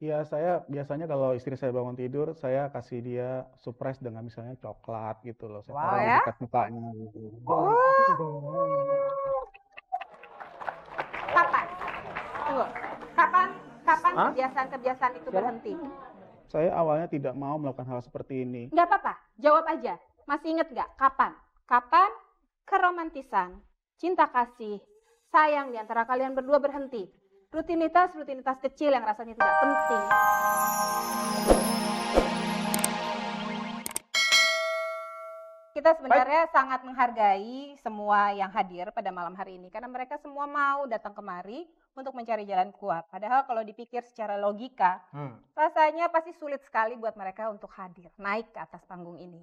Ya, saya biasanya kalau istri saya bangun tidur, saya kasih dia surprise dengan misalnya coklat gitu loh. Saya Wow. taruh Oh di ya? dekat mukanya gitu. Kapan? Tunggu. Kapan Hah? kebiasaan-kebiasaan itu berhenti? Saya awalnya tidak mau melakukan hal seperti ini. Nggak apa-apa, jawab aja. Masih inget nggak? Kapan? Kapan keromantisan, cinta kasih, sayang di antara kalian berdua berhenti? Rutinitas kecil yang rasanya tidak penting. Kita sebenarnya sangat menghargai semua yang hadir pada malam hari ini karena mereka semua mau datang kemari untuk mencari jalan keluar. Padahal kalau dipikir secara logika, rasanya pasti sulit sekali buat mereka untuk hadir, naik ke atas panggung ini.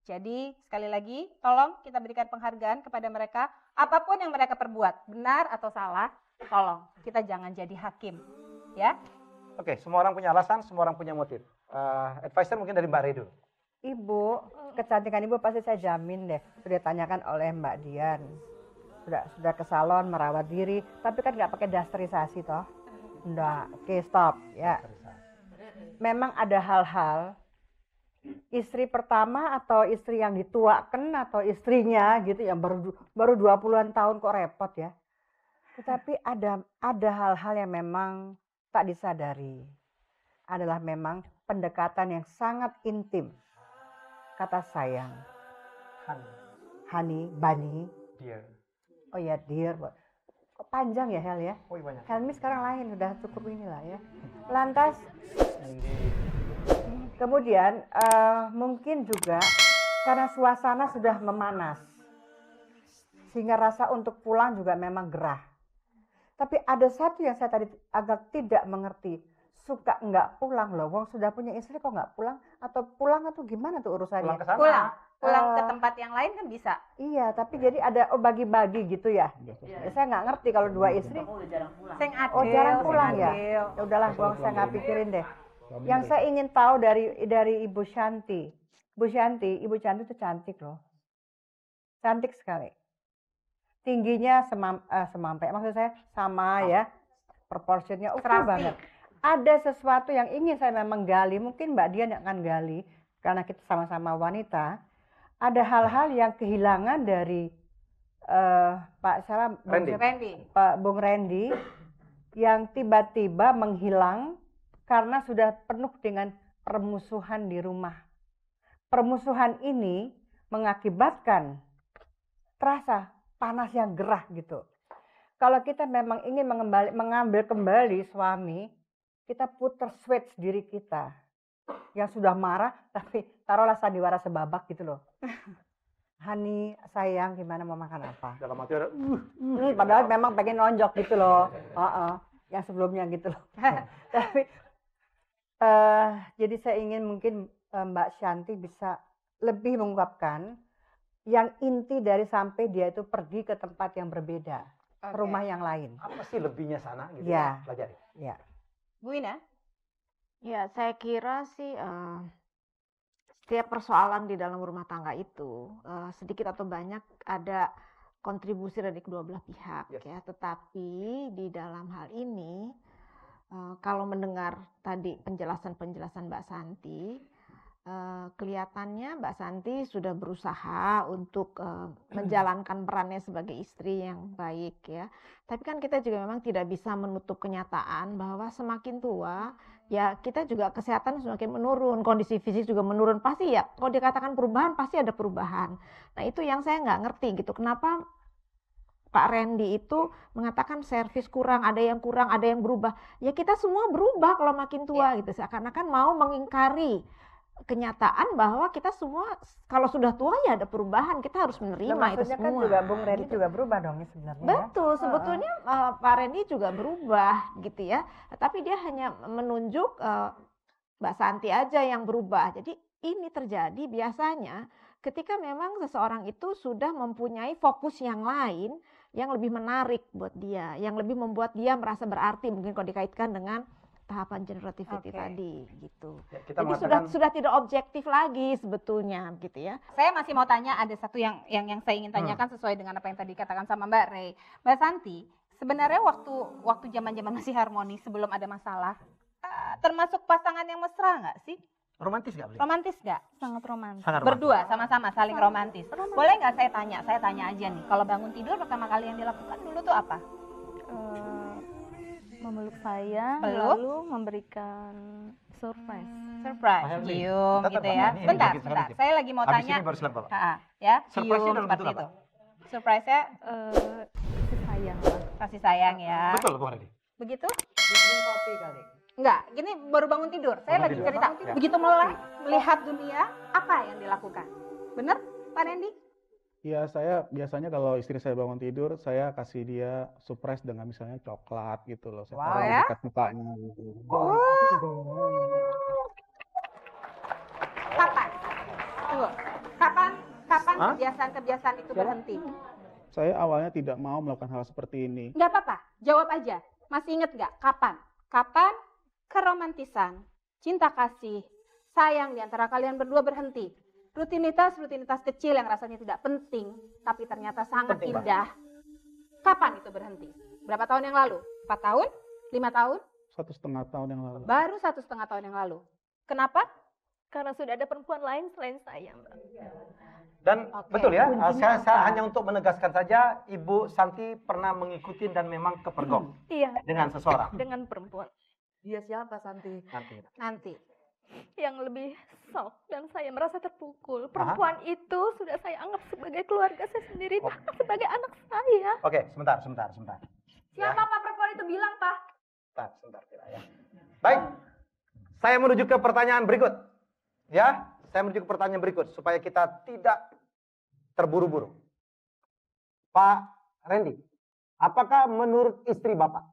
Jadi sekali lagi, tolong kita berikan penghargaan kepada mereka. Apapun yang mereka perbuat, benar atau salah, tolong kita jangan jadi hakim, ya. Oke, semua orang punya alasan, semua orang punya motif. Advisor mungkin dari Mbak Rey dulu. Ibu, kecantikan ibu pasti saya jamin deh. Sudah ditanyakan oleh Mbak Dian. Sudah ke salon merawat diri, tapi kan nggak pakai dasterisasi toh. Enggak, oke stop ya. Memang ada hal-hal istri pertama atau istri yang dituakan atau istrinya gitu yang baru 20-an tahun kok repot ya. Tetapi ada hal-hal yang memang tak disadari. Adalah memang pendekatan yang sangat intim. Kata sayang. Honey, bunny. Dear. Oh ya, dear. Kok panjang ya Hel ya? Oh iya banyak. Helmi sekarang lain, udah cukup inilah ya. Lantas, kemudian mungkin juga karena suasana sudah memanas. Sehingga rasa untuk pulang juga memang gerah. Tapi ada satu yang saya tadi agak tidak mengerti. Suka nggak pulang loh, wong sudah punya istri kok nggak pulang? Atau pulang atau gimana tuh urusannya? Pulang ke sana. Pulang ke tempat yang lain kan bisa. Iya, tapi jadi ada bagi-bagi gitu ya. Ya, saya nggak ngerti kalau dua istri. Oh jarang pulang ya. Ya udahlah, Bang, saya nggak pikirin deh. Yang saya ingin tahu dari Ibu Shanti. Ibu Shanti itu cantik loh. Cantik sekali. Tingginya semampai, maksud saya sama ya. Proporsinya oke banget. Ada sesuatu yang ingin saya memang gali, mungkin Mbak Dian yang akan gali, karena kita sama-sama wanita. Ada hal-hal yang kehilangan dari Pak Bung Randy yang tiba-tiba menghilang karena sudah penuh dengan permusuhan di rumah. Permusuhan ini mengakibatkan terasa panas yang gerah gitu. Kalau kita memang ingin mengambil kembali suami, kita putar switch diri kita yang sudah marah, tapi taruhlah sandiwara sebabak gitu loh. Hani, sayang, gimana mau makan apa? Dalam hati ada, Padahal memang pengen nonjok gitu loh. Yang sebelumnya gitu loh. Tapi jadi saya ingin mungkin Mbak Shanti bisa lebih mengungkapkan yang inti dari sampai dia itu pergi ke tempat yang berbeda, ke rumah yang lain. apa sih lebihnya sana gitu Ya. pelajari. Ya. Bu Ina? Ya, saya kira sih setiap persoalan di dalam rumah tangga itu sedikit atau banyak ada kontribusi dari kedua belah pihak ya. Tetapi di dalam hal ini kalau mendengar tadi penjelasan Mbak Santi, kelihatannya Mbak Santi sudah berusaha untuk menjalankan perannya sebagai istri yang baik ya. Tapi kan kita juga memang tidak bisa menutup kenyataan bahwa semakin tua ya kita juga kesehatan semakin menurun, kondisi fisik juga menurun. Pasti ya kalau dikatakan perubahan pasti ada perubahan. Nah itu yang saya nggak ngerti gitu. Kenapa Pak Randy itu mengatakan servis kurang, ada yang berubah. Ya kita semua berubah kalau makin tua gitu. Seakan-akan mau mengingkari kenyataan bahwa kita semua kalau sudah tua ya ada perubahan, kita harus menerima itu semua. Kan juga Bung Randy juga berubah dong ya sebenarnya. Betul, sebetulnya Pak Randy juga berubah gitu ya. Tapi dia hanya menunjuk Mbak Santi aja yang berubah. Jadi ini terjadi biasanya ketika memang seseorang itu sudah mempunyai fokus yang lain yang lebih menarik buat dia, yang lebih membuat dia merasa berarti mungkin kalau dikaitkan dengan tahapan generativity tadi gitu. Ya, jadi sudah tidak objektif lagi sebetulnya gitu ya. Saya masih mau tanya, ada satu yang saya ingin tanyakan sesuai dengan apa yang tadi dikatakan sama Mbak Rey. Mbak Santi, sebenarnya waktu zaman masih harmonis sebelum ada masalah, termasuk pasangan yang mesra nggak sih? Romantis nggak beliau? Romantis nggak? Sangat romantis. Sangat romantis. Berdua sama-sama saling romantis. Boleh nggak saya tanya? Saya tanya aja nih. Kalau bangun tidur pertama kali yang dilakukan dulu tuh apa? Memeluk saya, Peluk? lalu memberikan surprise. Surprise, Pak Helmi, cium bentar, gitu Pak, ya. ini Bentar, bagi bentar. sensitif. Saya lagi mau Habis tanya. ini baru silakan Bapak. Ya, Surprise-nya cium dalam seperti bentuk itu. apa? Surprise-nya Kasih sayang lah. kasih sayang ya. Betul, Bung Redi. Begitu? Bikin kopi kali. Enggak, gini baru bangun tidur. Saya Bangun lagi tidur. cerita. Ya. Begitu melek, melihat dunia, apa yang dilakukan? Bener, Pak Randy? Ya, saya biasanya kalau istri saya bangun tidur, saya kasih dia surprise dengan misalnya coklat gitu loh. Saya Wow. taruh di Ya? dekat mukanya gitu. Kapan? Tunggu. Kapan Hah? kebiasaan-kebiasaan itu berhenti? Saya awalnya tidak mau melakukan hal seperti ini. Nggak apa-apa, jawab aja. Masih inget nggak? Kapan? Kapan keromantisan, cinta kasih, sayang di antara kalian berdua berhenti? Rutinitas kecil yang rasanya tidak penting, tapi ternyata sangat Penting, Pak. indah. Kapan itu berhenti? Berapa tahun yang lalu? 4 tahun? 5 tahun? 1,5 tahun yang lalu. Baru 1,5 tahun yang lalu. Kenapa? Karena sudah ada perempuan lain selain saya, Mbak. Dan Oke. betul ya, Kuncinya saya apa? hanya untuk menegaskan saja, Ibu Santi pernah mengikuti dan memang kepergok Iya, dengan seseorang. dengan perempuan Dia siapa Santi? Nanti. Nanti. yang lebih shock dan saya merasa terpukul. Perempuan itu sudah saya anggap sebagai keluarga saya sendiri, Oh. bahkan sebagai anak saya. Oke, sebentar. Siapa Pak perempuan itu bilang, Pak? Sebentar, Tira, ya. Baik, saya menuju ke pertanyaan berikut. Ya, saya menuju ke pertanyaan berikut supaya kita tidak terburu-buru. Pak Randy, apakah menurut istri Bapak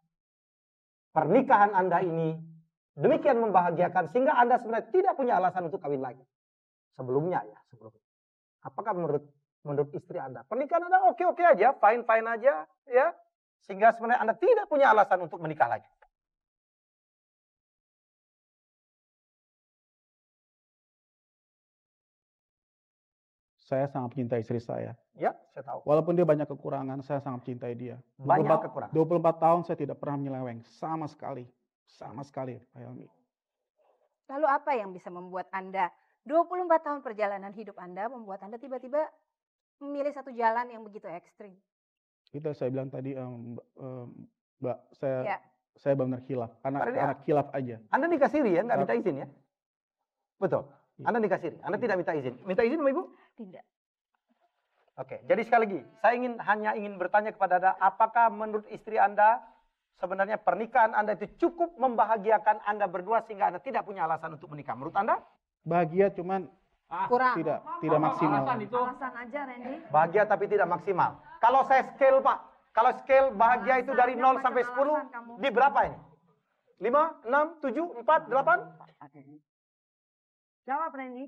pernikahan Anda ini demikian membahagiakan sehingga Anda sebenarnya tidak punya alasan untuk kawin lagi? Sebelumnya. Apakah menurut istri Anda pernikahan Anda oke-oke aja, fine-fine aja, ya? Sehingga sebenarnya Anda tidak punya alasan untuk menikah lagi. Saya sangat mencintai istri saya. Ya, saya tahu. Walaupun dia banyak kekurangan, saya sangat mencintai dia. Banyak kekurangan. 24 tahun saya tidak pernah menyeleweng. Sama sekali. Sama sekali, Pak Helmi. Lalu apa yang bisa membuat Anda 24 tahun perjalanan hidup Anda membuat Anda tiba-tiba memilih satu jalan yang begitu ekstrim? Itu saya bilang tadi, Mbak, Ya. saya benar khilaf. Pak Randy, Karena khilaf aja. Anda nikah siri ya, nggak minta izin ya? Betul. Iya. Anda nikah siri, Anda tidak minta izin. Minta izin sama Ibu? Tidak. Oke, jadi sekali lagi, saya hanya ingin bertanya kepada Anda, apakah menurut istri Anda sebenarnya pernikahan Anda itu cukup membahagiakan Anda berdua sehingga Anda tidak punya alasan untuk menikah? Menurut Anda? Bahagia cuman Kurang. tidak maksimal. Alasan aja Randy. Bahagia tapi tidak maksimal. Kalau saya scale Pak, kalau scale bahagia itu dari 0 sampai 10, di berapa ini? 5, 6, 7, 4, 8? Jawab Randy.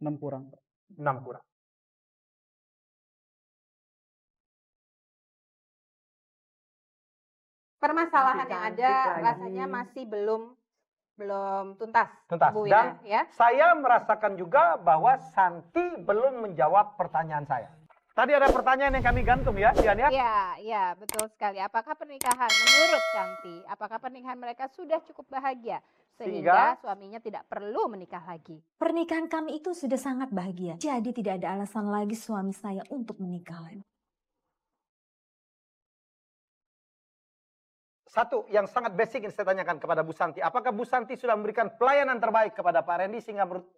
6 kurang. 6 kurang. Permasalahan yang ada Cantik lagi. rasanya masih belum tuntas, Tuntas. Bu Dan ya. saya merasakan juga bahwa Santi belum menjawab pertanyaan saya. Tadi ada pertanyaan yang kami gantung ya, Dian ya? Iya, betul sekali. Apakah pernikahan menurut Santi, apakah pernikahan mereka sudah cukup bahagia sehingga suaminya tidak perlu menikah lagi? Pernikahan kami itu sudah sangat bahagia. Jadi tidak ada alasan lagi suami saya untuk menikah lagi. Satu yang sangat basic yang saya tanyakan kepada Bu Santi. Apakah Bu Santi sudah memberikan pelayanan terbaik kepada Pak Randy sehingga menurut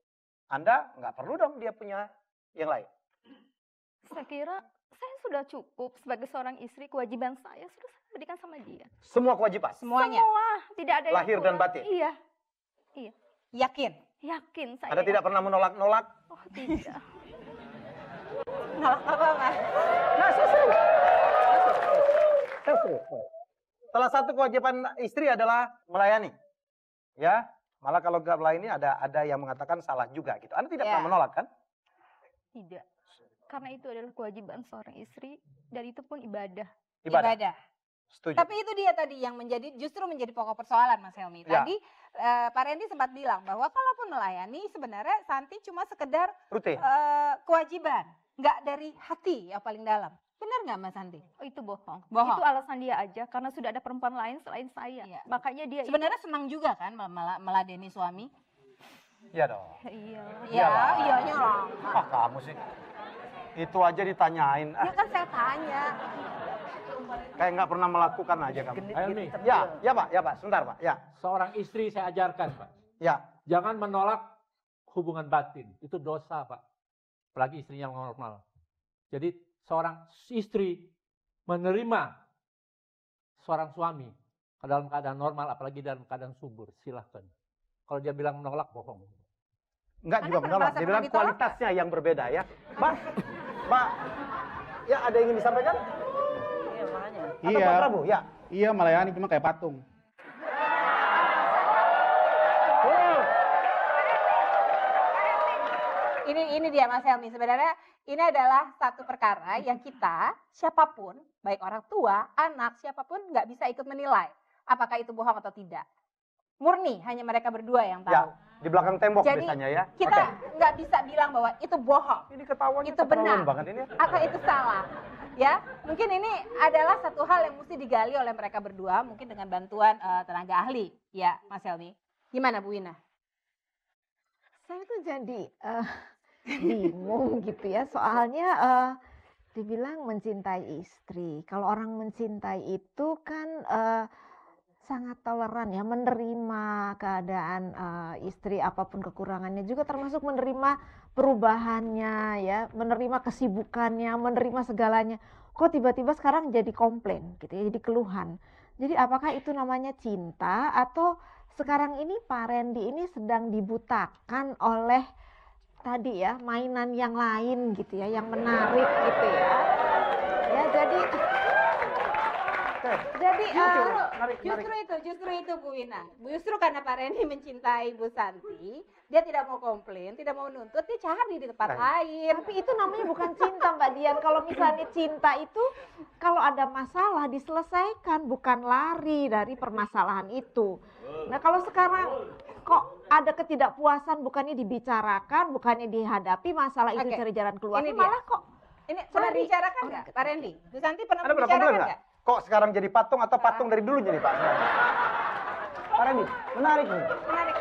Anda nggak perlu dong dia punya yang lain? Saya kira saya sudah cukup sebagai seorang istri, kewajiban saya sudah saya berikan sama dia. Semua kewajiban. Semuanya. Semua, tidak ada yang Lahir dan kurang. batin. Iya, Yakin? yakin saya. Anda tidak pernah menolak-nolak? Oh, tidak. Nolak apa, Mas? Nah, serius. Salah satu kewajiban istri adalah melayani. Ya, malah kalau nggak melayani ada yang mengatakan salah juga gitu. Anda tidak Ya. pernah menolak kan? Tidak. Karena itu adalah kewajiban seorang istri dan itu pun ibadah. Ibadah. Setuju. Tapi itu dia tadi yang justru menjadi pokok persoalan, Mas Helmi. Ya. Tadi Pak Randy sempat bilang bahwa kalaupun melayani sebenarnya Santi cuma sekedar Rutin. kewajiban, nggak dari hati yang paling dalam. Benar nggak Mas Santi? Oh, itu bohong. Bohong. Itu alasan dia aja karena sudah ada perempuan lain selain saya. Iya. Makanya dia Sebenarnya senang juga kan meladeni suami? Iya dong. iya. Iya, iyanya lah. Ah, kamu sih. Itu aja ditanyain. Ya kan saya tanya. Kayak nggak pernah melakukan aja kamu. Ayo nih, Ya Pak, sebentar Pak. Ya, seorang istri saya ajarkan, Pak. ya. Jangan menolak hubungan batin. Itu dosa, Pak. Apalagi istrinya normal. Jadi seorang istri menerima seorang suami dalam keadaan normal, apalagi dalam keadaan subur. Silahkan. Kalau dia bilang menolak, bohong. Enggak Anda juga pernah menolak. merasa Dia bilang pernah ditolak kualitasnya yang berbeda ya. Mbak, ya ada yang ingin disampaikan? Atau Iya. Pak Prabu? Ya. Iya, melayani cuma kayak patung. Ini dia Mas Helmi. Sebenarnya ini adalah satu perkara yang kita siapapun, baik orang tua, anak, siapapun nggak bisa ikut menilai apakah itu bohong atau tidak. Murni hanya mereka berdua yang tahu. Ya, di belakang tembok Jadi, biasanya ya. Kita Oke. nggak bisa bilang bahwa itu bohong Ini ketahuan itu benar. banget ini. atau itu salah. Ya, mungkin ini adalah satu hal yang mesti digali oleh mereka berdua, mungkin dengan bantuan tenaga ahli, ya Mas Helmi. Gimana Bu Wina? Saya tuh jadi bingung gitu ya, soalnya dibilang mencintai istri. Kalau orang mencintai itu kan sangat toleran ya, menerima keadaan istri apapun kekurangannya, juga termasuk menerima perubahannya ya, menerima kesibukannya, menerima segalanya. Kok tiba-tiba sekarang jadi komplain gitu ya, jadi keluhan. Jadi apakah itu namanya cinta, atau sekarang ini Pak Randy ini sedang dibutakan oleh tadi ya mainan yang lain gitu ya, yang menarik gitu ya. Ya jadi Justru itu Bu Wina. Justru karena Pak Reni mencintai Bu Santi, dia tidak mau komplain, tidak mau nuntut, dia cari di tempat lain. tapi itu namanya bukan cinta Mbak Dian. Kalau misalnya cinta itu kalau ada masalah diselesaikan, bukan lari dari permasalahan itu. Nah kalau sekarang kok ada ketidakpuasan, bukannya dibicarakan, bukannya dihadapi masalah itu, Oke. cari jalan keluar, Ini dia. malah kok Ini pernah Mari. dibicarakan nggak Pak Randy? Bu Santi pernah Anda pernah membicarakan komplain nggak? nggak? Kok sekarang jadi patung atau patung dari dulu jadi Pak? Pak Randy, menarik nih. Menarik.